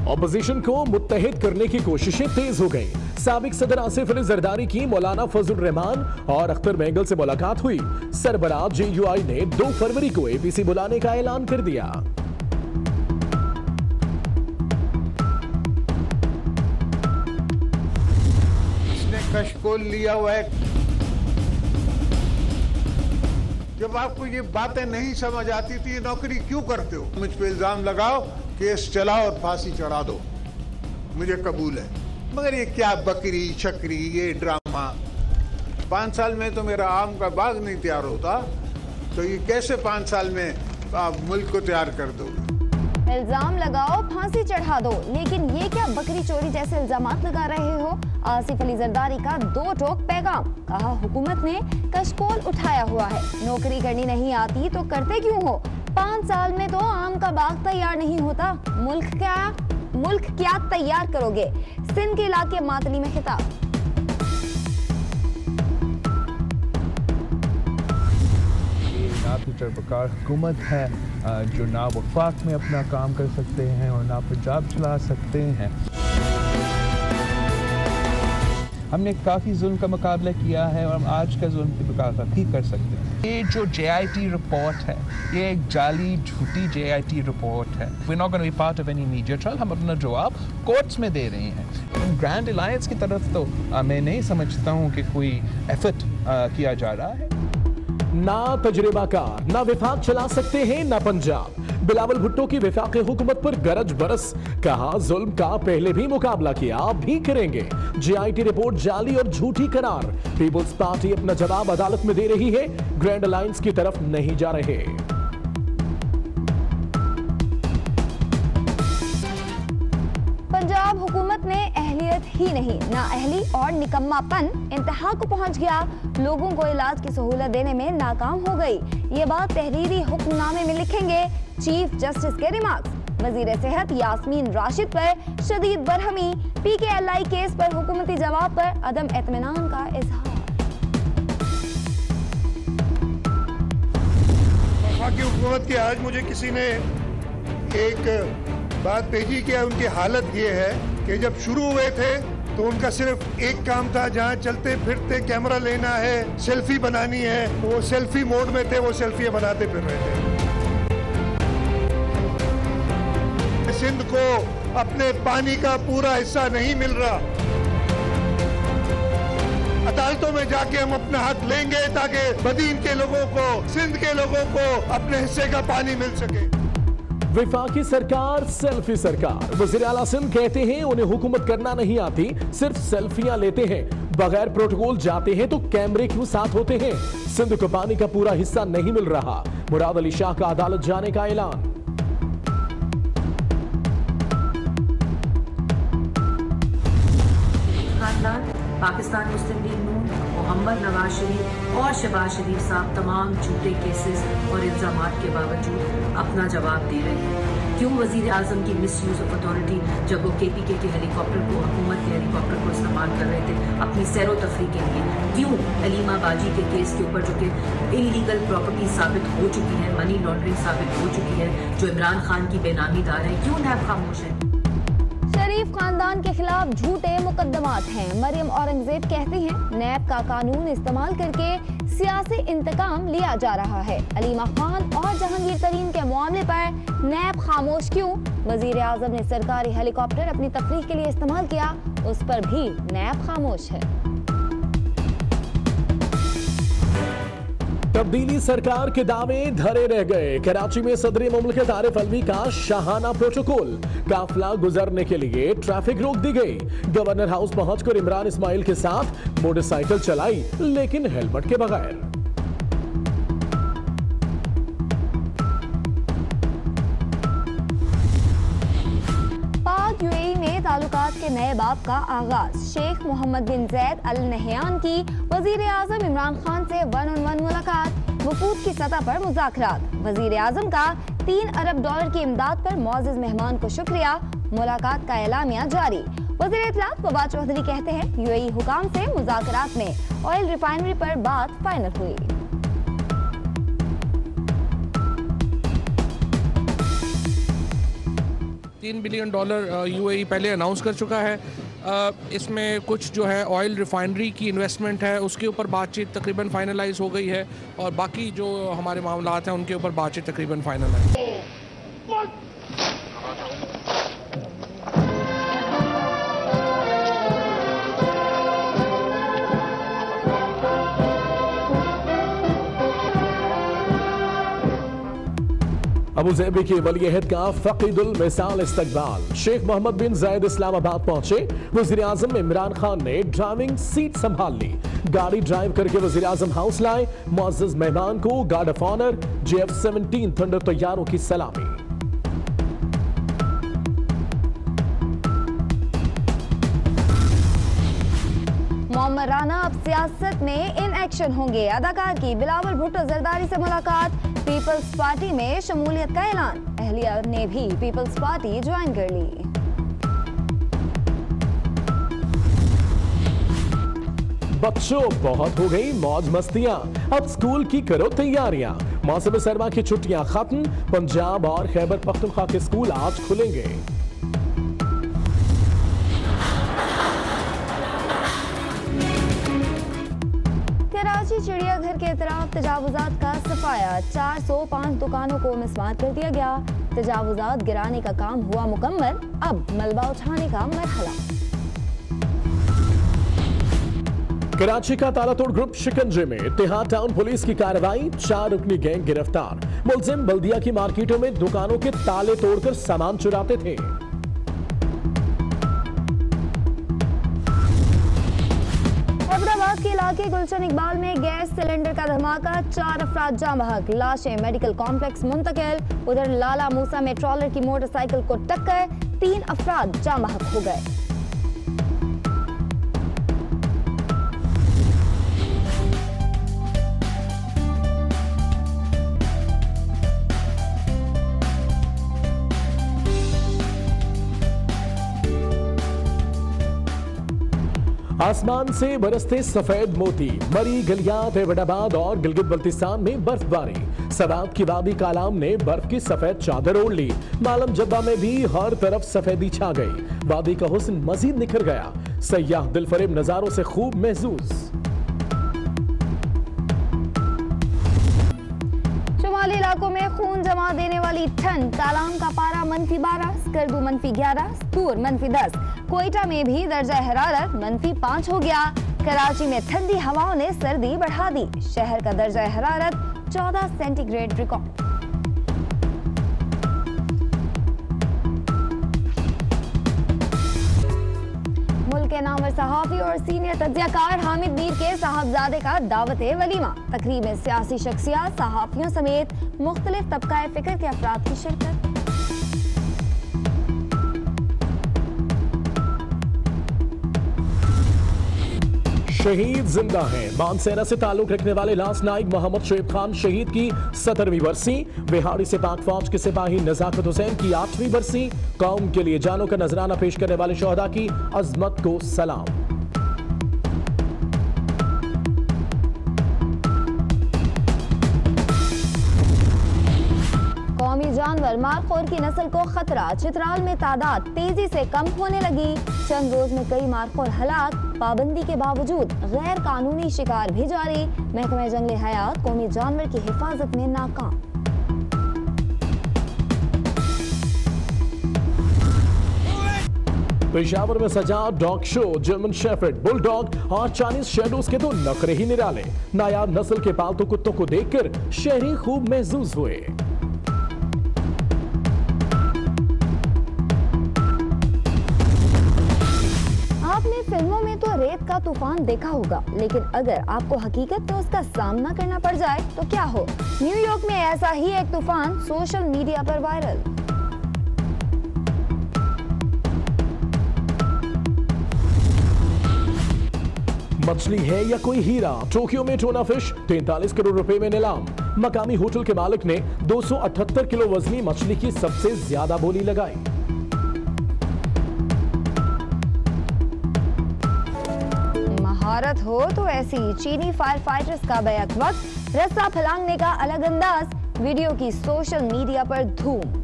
Opposition को मुत्तहिद करने की कोशिशें तेज हो गई। साबिक सदर आसिफ अली जरदारी की मौलाना फजल रहमान और अख्तर मेंगल से मुलाकात हुई। सरबराह JUI ने 2 फरवरी को APC बुलाने का ऐलान कर दिया। इसने कशकोल लिया हुआ है। जब आपको ये बातें नहीं समझ आती थी, ये नौकरी क्यों करते हो? मुझ पे इल्जाम लगाओ, केस चलाओ और फांसी चढ़ा दो, मुझे कबूल है। मगर ये क्या बकरी शकरी, ये ड्रामा। 5 साल में तो मेरा आम का बाग नहीं तैयार होता, तो ये कैसे 5 साल में आप मुल्क को तैयार कर दोगे? इल्जाम लगाओ, फांसी चढ़ा दो, लेकिन ये क्या बकरी चोरी जैसे इल्जामात लगा रहे हो? आसिफ अली जरदारी का 2 टोक पैगाम। कहा हुकूमत ने कशकोल उठाया हुआ है, नौकरी करनी नहीं आती तो करते क्यों हो? 5 साल में तो आम का बाग तैयार नहीं होता, मुल्क क्या तैयार करोगे? सिंध के इलाके मातली में खिताब। ना तो तर्बकार हुकूमत है जो ना वफाक में अपना काम कर सकते हैं और ना पंजाब चला सकते हैं। हमने काफ़ी जुल्म का मुकाबला किया है और हम आज का जुल्म की मुकाबला भी कर सकते हैं। ये जो JIT रिपोर्ट है, ये एक जाली झूठी JIT रिपोर्ट है। We're not going to be part of any media trial। हम अपना जवाब कोर्ट्स में दे रहे हैं। ग्रैंड अलायंस की तरफ तो मैं नहीं समझता हूँ कि कोई एफर्ट किया जा रहा है। ना तजर्बाकार, ना विफाक चला सकते हैं ना पंजाब। बिलावल भुट्टो की विफाकी हुकूमत पर गरज बरस। कहा जुल्म का पहले भी मुकाबला किया, अब भी करेंगे। JIT रिपोर्ट जाली और झूठी करार। पीपुल्स पार्टी अपना जवाब अदालत में दे रही है, ग्रैंड अलायंस की तरफ नहीं जा रहे। पंजाब हुकूमत ने अहलियत ही नहीं, नाअहली और निकम्मापन इंतहा को पहुंच गया। लोगों को इलाज की सहूलत देने में नाकाम हो गई। ये बात तहरीरी हुक्मनामे में लिखेंगे चीफ जस्टिस के रिमार्क्स। वजीर सेहत यास्मीन राशिद पर शदीद बरहमी। PKLI केस पर हुकूमती जवाब पर अदम एतमीनान का इजहार। वफाकी हुकूमत की आज मुझे किसी ने एक बात भेजी कि उनकी हालत ये है कि जब शुरू हुए थे तो उनका सिर्फ एक काम था, जहाँ चलते फिरते कैमरा लेना है, सेल्फी बनानी है, तो वो सेल्फी मोड में थे, वो सेल्फी बनाते फिर रहे थे। सिंध को अपने पानी का पूरा हिस्सा नहीं मिल रहा। अदालतों में जाके हम अपना हक लेंगे ताकि बदीन के लोगों को, सिंध के लोगों को अपने हिस्से का पानी मिल सके। विफाकी सरकार सेल्फी सरकार। वज़ीर आला सिंध कहते हैं उन्हें हुकूमत करना नहीं आती, सिर्फ सेल्फियां लेते हैं। बगैर प्रोटोकॉल जाते हैं तो कैमरे क्यों साथ होते हैं? सिंध को पानी का पूरा हिस्सा नहीं मिल रहा। मुराद अली शाह का अदालत जाने का ऐलान। पाकिस्तान मुस्लिम लीग नून, मोहम्मद नवाज शरीफ और शहबाज शरीफ साहब तमाम झूठे केसेस और इल्जामात के बावजूद अपना जवाब दे रहे हैं। क्यों वजीर आजम की मिसयूज ऑफ अथॉरिटी, जब वो KPK के हेलीकॉप्टर को, हुकूमत के हेलीकॉप्टर को इस्तेमाल कर रहे थे अपनी सैरो तफरी के लिए, क्यों अलीमा बाजी के केस के ऊपर जो कि इलीगल प्रॉपर्टी साबित हो चुकी है, मनी लॉन्ड्रिंग साबित हो चुकी है, जो इमरान खान की बेनामीदार है, क्यों नैब खामोश है? शरीफ खानदान के खिलाफ झूठे मुकदमात हैं। मरियम औरंगजेब कहती हैं नैब का कानून इस्तेमाल करके सियासी इंतकाम लिया जा रहा है। अलीमा खान और जहांगीर तरीन के मामले पर नैब खामोश क्यों? वजीर आजम ने सरकारी हेलीकॉप्टर अपनी तफरीह के लिए इस्तेमाल किया, उस पर भी नैब खामोश है। तब्दीली सरकार के दावे धरे रह गए। कराची में सदर मुमलिकत आरिफ अलवी का शाहाना प्रोटोकॉल। काफिला गुजरने के लिए ट्रैफिक रोक दी गई। गवर्नर हाउस पहुंचकर इमरान इस्माइल के साथ मोटरसाइकिल चलाई, लेकिन हेलमेट के बगैर। UAE में ताल्लुकात के नए बाब का आगाज। शेख मोहम्मद बिन जैद अल नहयान की वजीर आजम इमरान खान से 1-on-1 मुलाकात। वफूद की सतह पर मुज़ाकरात। वजीर आजम का $3 अरब की इमदाद पर मोअज़्ज़िज़ मेहमान को शुक्रिया। मुलाकात का एलामिया जारी। वजीर इत्तलात फवाद चौधरी कहते हैं UAE हुकाम से मुज़ाकरात में ऑयल रिफाइनरी पर बात फाइनल हुई। $3 बिलियन UAE पहले अनाउंस कर चुका है। इसमें कुछ जो है ऑयल रिफाइनरी की इन्वेस्टमेंट है उसके ऊपर बातचीत तकरीबन फाइनलाइज हो गई है, और बाकी जो हमारे मामलात हैं उनके ऊपर बातचीत तकरीबन फाइनल है। अबू ज़ैबी की वलीअहद का फकीदुल मिसाल इस्तकबाल। शेख मोहम्मद बिन ज़ायद इस्लामाबाद पहुंचे। वज़ीर आज़म इमरान खान ने ड्राइविंग सीट संभाल ली। गाड़ी ड्राइव करके वज़ीर आज़म हाउस लाए। मुअज़्ज़ज़ मेहमान को guard of honour JF-17 thunder तैयारों की सलामी। मोहम्मद राना अब सियासत में इन एक्शन होंगे। अदाकार की बिलावल भुट्टो जरदारी से मुलाकात। पीपल्स पार्टी में शमूलियत का ऐलान। अहलिया ने भी पीपल्स पार्टी ज्वाइन कर ली। बच्चों बहुत हो गई मौज मस्तियां, अब स्कूल की करो तैयारियां। मौसम सरमा की छुट्टियां खत्म। पंजाब और खैबर पख्तूनख्वा के स्कूल आज खुलेंगे। कराची चिड़ियाघर के तरफ तजावुजात का सफाया। 405 दुकानों को मिसमार कर दिया गया। तजावुजात गिराने का काम हुआ मुकम्मल, अब मलबा उठाने का मरहला। कराची का तालातोड़ ग्रुप शिकंजे में। इत्तेहाद टाउन पुलिस की कार्रवाई। 4 रुकनी गैंग गिरफ्तार। मुलजिम बल्दिया की मार्केटों में दुकानों के ताले तोड़कर सामान चुराते थे। हैदराबाद के इलाके गुलशन इकबाल में गैस सिलेंडर का धमाका। 4 अफराद जाँ बहक, लाशें मेडिकल कॉम्प्लेक्स मुंतकिल। उधर लाला मूसा में ट्रॉलर की मोटरसाइकिल को टक्कर, 3 अफराद जाँ बहक हो गए। आसमान से बरसते सफेद मोती। मरी गलियात एबटाबाद और गिलगित बल्तिस्तान में बर्फबारी। सवात की वादी कालाम ने बर्फ की सफेद चादर ओढ़ ली। मालम जब्बा में भी हर तरफ सफेदी छा गई। वादी का हुस्न मजीद निखर गया। सयाह दिलफरेब नजारों से खूब महसूस। शुमाली इलाकों में खून जमा देने वाली ठंड। कालाम का पारा -12, स्कर्दू -11, स्तूर -10। कोयटा में भी दर्जा हरारत -5 हो गया। कराची में ठंडी हवाओं ने सर्दी बढ़ा दी। शहर का दर्जा हरारत 14 सेंटीग्रेड रिकॉर्ड। मुल्क के नामवर सहाफी और सीनियर तज्जियाकार हामिद मीर के साहबजादे का दावत वलीमा। तकरीब में सियासी शख्सियत, सहाफियों समेत मुख्तलिफ तबका फिक्र के अफराद की शिरकत। शहीद जिंदा हैं। मानसेरा से ताल्लुक रखने वाले लांस नाइक मोहम्मद शोएब खान शहीद की 17वीं बरसी। बिहाड़ी से पाक फौज के सिपाही नजाकत हुसैन की 8वीं बरसी। कौम के लिए जानों का नजराना पेश करने वाले शोहदा की अजमत को सलाम। कौमी जानवर मारखोर की नस्ल को खतरा। चित्राल में तादाद तेजी से कम होने लगी। चंद रोज में कई मारखोर हलाक। पाबंदी के बावजूद गैर कानूनी शिकार भी जारी। महकमा जंगली हयात कौमी जानवर की हिफाजत में नाकाम। पेशावर में सजा dog show. German shepherd, bulldog और चाइनीज शेडोज के तो नखरे ही निराले। नायाब नस्ल के पालतू कुत्तों को देखकर शहरी खूब महसूस हुए। आपने फिल्मों में तो रेत का तूफान देखा होगा, लेकिन अगर आपको हकीकत में उसका सामना करना पड़ जाए तो क्या हो। न्यूयॉर्क में ऐसा ही एक तूफान सोशल मीडिया पर वायरल। मछली है या कोई हीरा। टोक्यो में टोना फिश 43 करोड़ रुपए में नीलाम। मकामी होटल के मालिक ने 278 किलो वजनी मछली की सबसे ज्यादा बोली लगाई। महारत हो तो ऐसी। चीनी फायर फाइटर्स का बैक वक्त, रस्सा फलांगने का अलग अंदाज। वीडियो की सोशल मीडिया पर धूम।